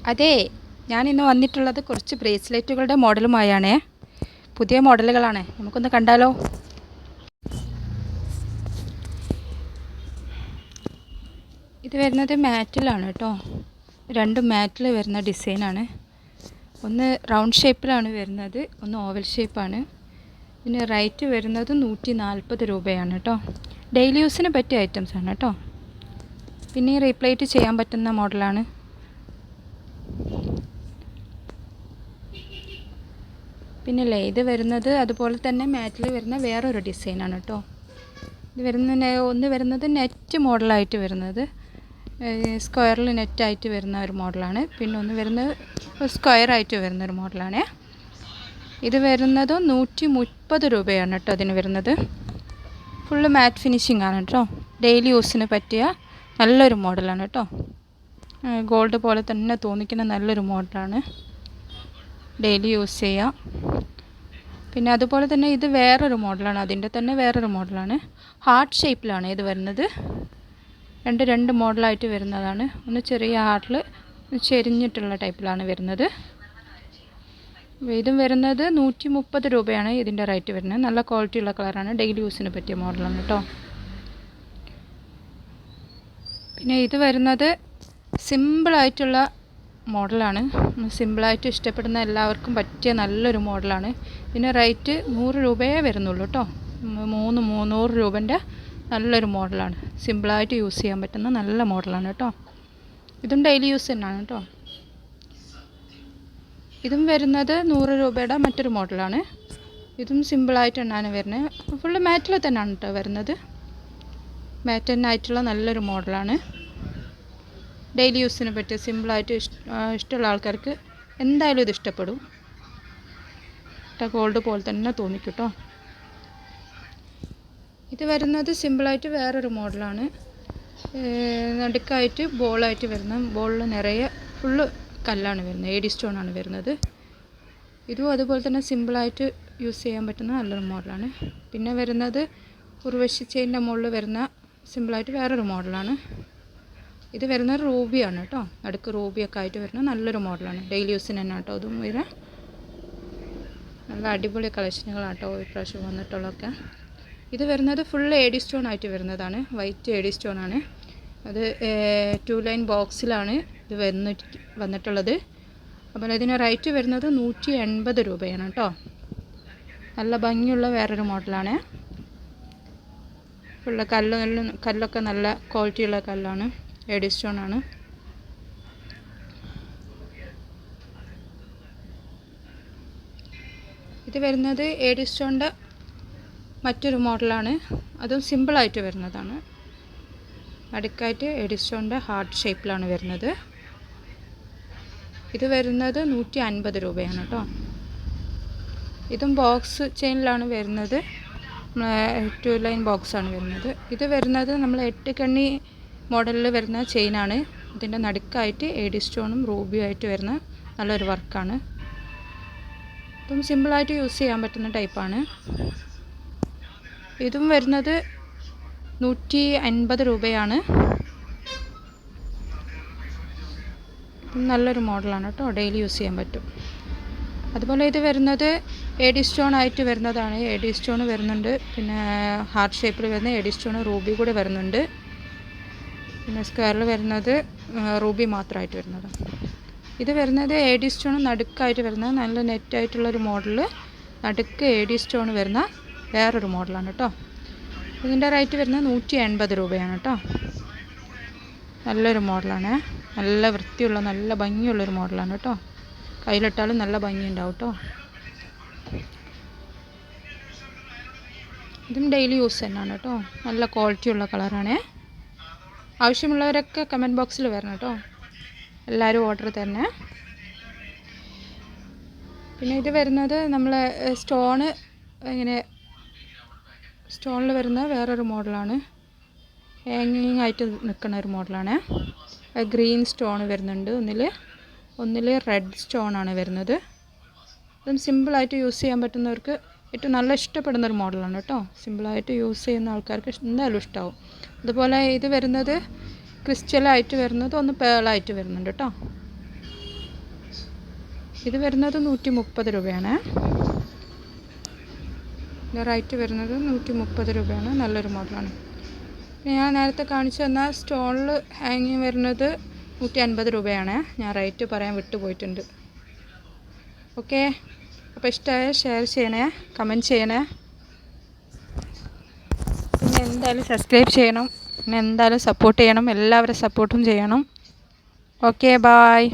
അതെ, ഞാൻ ഇന്ന് വന്നിട്ടുള്ളത് കുറച്ച് ബ്രേസ്ലെറ്റുകളുടെ മോഡലുമായാണേ. പുതിയ മോഡലുകളാണ്, നമുക്കൊന്ന് കണ്ടാലോ? ഇത് വരുന്നത് മാറ്റിലാണ് കേട്ടോ. രണ്ടും മാറ്റിൽ വരുന്ന ഡിസൈനാണ്. ഒന്ന് റൗണ്ട് ഷേപ്പിലാണ് വരുന്നത്, ഒന്ന് ഓവൽ ഷേപ്പാണ്. പിന്നെ റേറ്റ് വരുന്നത് 140 രൂപയാണ് കേട്ടോ. ഡെയിലി യൂസിന് പറ്റിയ ഐറ്റംസ് ആണ് കേട്ടോ. പിന്നെ റീപ്ലേറ്റ് ചെയ്യാൻ പറ്റുന്ന മോഡലാണ്. പിന്നെ ഇത് വരുന്നത് അതുപോലെ തന്നെ മാറ്റിൽ വരുന്ന വേറൊരു ഡിസൈനാണ് കേട്ടോ. ഇത് ഒന്ന് വരുന്നത് നെറ്റ് മോഡലായിട്ട് വരുന്നത്, സ്ക്വയറിൽ നെറ്റായിട്ട് വരുന്ന ഒരു മോഡലാണ്. പിന്നെ ഒന്ന് വരുന്നത് സ്ക്വയറായിട്ട് വരുന്നൊരു മോഡലാണ്. ഇത് വരുന്നത് 130 രൂപയാണ് കേട്ടോ അതിന് വരുന്നത്. ഫുള്ള് മാറ്റ് ഫിനിഷിംഗ് ആണ് കേട്ടോ. ഡെയിലി യൂസിന് പറ്റിയ നല്ലൊരു മോഡലാണ് കേട്ടോ. ഗോൾഡ് പോലെ തന്നെ തോന്നിക്കുന്ന നല്ലൊരു മോഡലാണ്, ഡെയിലി യൂസ് ചെയ്യാം. പിന്നെ അതുപോലെ തന്നെ ഇത് വേറൊരു മോഡലാണ്, അതിൻ്റെ തന്നെ വേറൊരു മോഡലാണ്. ഹാർട്ട് ഷേപ്പിലാണ് ഇത് വരുന്നത്. രണ്ട് മോഡലായിട്ട് വരുന്നതാണ്. ഒന്ന് ചെറിയ ഹാർട്ടിൽ ചെരിഞ്ഞിട്ടുള്ള ടൈപ്പിലാണ് വരുന്നത്. ഇതും വരുന്നത് 130 രൂപയാണ് ഇതിൻ്റെ റേറ്റ് വരുന്നത്. നല്ല ക്വാളിറ്റിയുള്ള കളറാണ്, ഡെയിലി യൂസിന് പറ്റിയ മോഡലാണ് കേട്ടോ. പിന്നെ ഇത് വരുന്നത് സിമ്പിളായിട്ടുള്ള മോഡലാണ്. സിമ്പിളായിട്ട് ഇഷ്ടപ്പെടുന്ന എല്ലാവർക്കും പറ്റിയ നല്ലൊരു മോഡലാണ്. പിന്നെ റേറ്റ് 100 രൂപയേ വരുന്നുള്ളൂ കേട്ടോ. 300 രൂപൻ്റെ നല്ലൊരു മോഡലാണ്. സിമ്പിളായിട്ട് യൂസ് ചെയ്യാൻ പറ്റുന്ന നല്ല മോഡലാണ് കേട്ടോ. ഇതും ഡെയിലി യൂസ് തന്നെയാണ് കേട്ടോ. ഇതും വരുന്നത് 100 രൂപയുടെ മറ്റൊരു മോഡലാണ്. ഇതും സിമ്പിളായിട്ട് തന്നെയാണ് വരുന്നത്. ഫുള്ള് മാറ്റിൽ തന്നെയാണ് കേട്ടോ വരുന്നത്. മാറ്റ് തന്നെ ആയിട്ടുള്ള നല്ലൊരു മോഡലാണ്. ഡെയിലി യൂസിന് പറ്റിയ സിമ്പിളായിട്ട് ഇഷ്ടമുള്ള ആൾക്കാർക്ക് എന്തായാലും ഇത് ഇഷ്ടപ്പെടും. ഗോൾഡ് പോലെ തന്നെ തോന്നിക്കും കേട്ടോ. ഇത് വരുന്നത് സിമ്പിളായിട്ട് വേറൊരു മോഡലാണ്. നടുക്കായിട്ട് ബോളായിട്ട് വരുന്ന, ബോളിൽ നിറയെ ഫുള്ള് കല്ലാണ് വരുന്നത്, എഡി സ്റ്റോണാണ് വരുന്നത്. ഇതും അതുപോലെ തന്നെ സിമ്പിളായിട്ട് യൂസ് ചെയ്യാൻ പറ്റുന്ന നല്ലൊരു മോഡലാണ്. പിന്നെ വരുന്നത് ഉർവശി ചെയിൻ്റെ മുകളിൽ വരുന്ന സിമ്പിളായിട്ട് വേറൊരു മോഡലാണ്. ഇത് വരുന്നത് റൂബിയാണ് കേട്ടോ. നടുക്ക് റൂബിയൊക്കെ ആയിട്ട് വരുന്ന നല്ലൊരു മോഡലാണ്, ഡെയിലി യൂസിന് തന്നെ കേട്ടോ. അതും വരെ നല്ല അടിപൊളി കളക്ഷനുകളാണ് കേട്ടോ ഈ പ്രാവശ്യം വന്നിട്ടുള്ളതൊക്കെ. ഇത് വരുന്നത് ഫുൾ എഡി സ്റ്റോൺ ആയിട്ട് വരുന്നതാണ്, വൈറ്റ് എഡി സ്റ്റോണാണ്. അത് 2 ലൈൻ ബോക്സിലാണ് ഇത് വന്നിട്ടുള്ളത്. അപ്പോൾ ഇതിന് റേറ്റ് വരുന്നത് 180 രൂപയാണ് കേട്ടോ. നല്ല ഭംഗിയുള്ള വേറൊരു മോഡലാണ്. ഫുള്ള് കല്ലൊക്കെ നല്ല ക്വാളിറ്റിയുള്ള കല്ലാണ്, എഡി സ്റ്റോണാണ്. ഇത് വരുന്നത് എഡി സ്റ്റോണിൻ്റെ മറ്റൊരു മോഡലാണ്. അതും സിമ്പിളായിട്ട് വരുന്നതാണ്. അടുക്കായിട്ട് എഡി സ്റ്റോണിൻ്റെ ഹാർട്ട് ഷേപ്പിലാണ് വരുന്നത്. ഇത് വരുന്നത് 150 രൂപയാണ് കേട്ടോ. ഇതും ബോക്സ് ചെയിനിലാണ് വരുന്നത്, 2 ലൈൻ ബോക്സാണ് വരുന്നത്. ഇത് വരുന്നത് നമ്മൾ 8 കണ്ണി മോഡലിൽ വരുന്ന ചെയിനാണ്. ഇതിൻ്റെ നടുക്കായിട്ട് എഡി സ്റ്റോണും റൂബിയും ആയിട്ട് വരുന്ന നല്ലൊരു വർക്കാണ്. ഇതും സിമ്പിളായിട്ട് യൂസ് ചെയ്യാൻ പറ്റുന്ന ടൈപ്പാണ്. ഇതും വരുന്നത് 150 രൂപയാണ്. നല്ലൊരു മോഡലാണ് കേട്ടോ, ഡെയിലി യൂസ് ചെയ്യാൻ പറ്റും. അതുപോലെ ഇത് വരുന്നത് എഡി സ്റ്റോൺ ആയിട്ട് വരുന്നതാണ്. എഡി സ്റ്റോൺ വരുന്നുണ്ട്, പിന്നെ ഹാർട്ട് ഷേപ്പിൽ വരുന്ന എഡി സ്റ്റോൺ റൂബി കൂടെ വരുന്നുണ്ട്. പിന്നെ സ്ക്വയറിൽ വരുന്നത് റൂബി മാത്രമായിട്ട് വരുന്നതാണ്. ഇത് വരുന്നത് എഡി സ്റ്റോൺ നടുക്കായിട്ട് വരുന്ന നല്ല നെറ്റായിട്ടുള്ളൊരു മോഡൽ, നടുക്ക് എഡി സ്റ്റോൺ വരുന്ന വേറൊരു മോഡലാണ് കേട്ടോ. ഇതിൻ്റെ റേറ്റ് വരുന്നത് 180 രൂപയാണ് കേട്ടോ. നല്ലൊരു മോഡലാണ്, നല്ല വൃത്തിയുള്ള നല്ല ഭംഗിയുള്ളൊരു മോഡലാണ് കേട്ടോ. കയ്യിലിട്ടാലും നല്ല ഭംഗി ഉണ്ടാവും കേട്ടോ. ഇതും ഡെയിലി യൂസ് തന്നെയാണ് കേട്ടോ. നല്ല ക്വാളിറ്റിയുള്ള കളറാണ്. ആവശ്യമുള്ളവരൊക്കെ കമൻറ്റ് ബോക്സിൽ വരണം കേട്ടോ, എല്ലാവരും ഓർഡർ തന്നെ. പിന്നെ ഇത് വരുന്നത് നമ്മൾ സ്റ്റോണ് ഇങ്ങനെ സ്റ്റോണിൽ വരുന്ന വേറൊരു മോഡലാണ്. ഹാങ്ങിങ് ആയിട്ട് നിൽക്കുന്ന ഒരു മോഡലാണ്. ഗ്രീൻ സ്റ്റോൺ വരുന്നുണ്ട്, ഒന്നിൽ റെഡ് സ്റ്റോണാണ് വരുന്നത്. അതും സിമ്പിളായിട്ട് യൂസ് ചെയ്യാൻ പറ്റുന്നവർക്ക് ഏറ്റവും നല്ല ഇഷ്ടപ്പെടുന്നൊരു മോഡലാണ് കേട്ടോ. സിമ്പിളായിട്ട് യൂസ് ചെയ്യുന്ന ആൾക്കാർക്ക് എന്തായാലും ഇഷ്ടമാവും. അതുപോലെ ഇത് വരുന്നത് ക്രിസ്റ്റലായിട്ട് വരുന്നത്, ഒന്ന് പേളായിട്ട് വരുന്നുണ്ട് കേട്ടോ. ഇത് വരുന്നത് 130 രൂപയാണ്. ഇതിൻ്റെ റേറ്റ് വരുന്നത് 130 രൂപയാണ്. നല്ലൊരു മോഡലാണ്. ഞാൻ നേരത്തെ കാണിച്ചു തന്ന സ്റ്റോണിൽ ഹാങ്ങിങ് വരുന്നത് 150 രൂപയാണ്. ഞാൻ റേറ്റ് പറയാൻ വിട്ടുപോയിട്ടുണ്ട്. ഓക്കെ, അപ്പോൾ ഇഷ്ടമായ ഷെയർ ചെയ്യണേ, കമൻറ്റ് ചെയ്യണേ, പിന്നെ എന്തായാലും സബ്സ്ക്രൈബ് ചെയ്യണം, പിന്നെ എന്തായാലും സപ്പോർട്ട് ചെയ്യണം. എല്ലാവരും സപ്പോർട്ടും ചെയ്യണം. Okay, bye.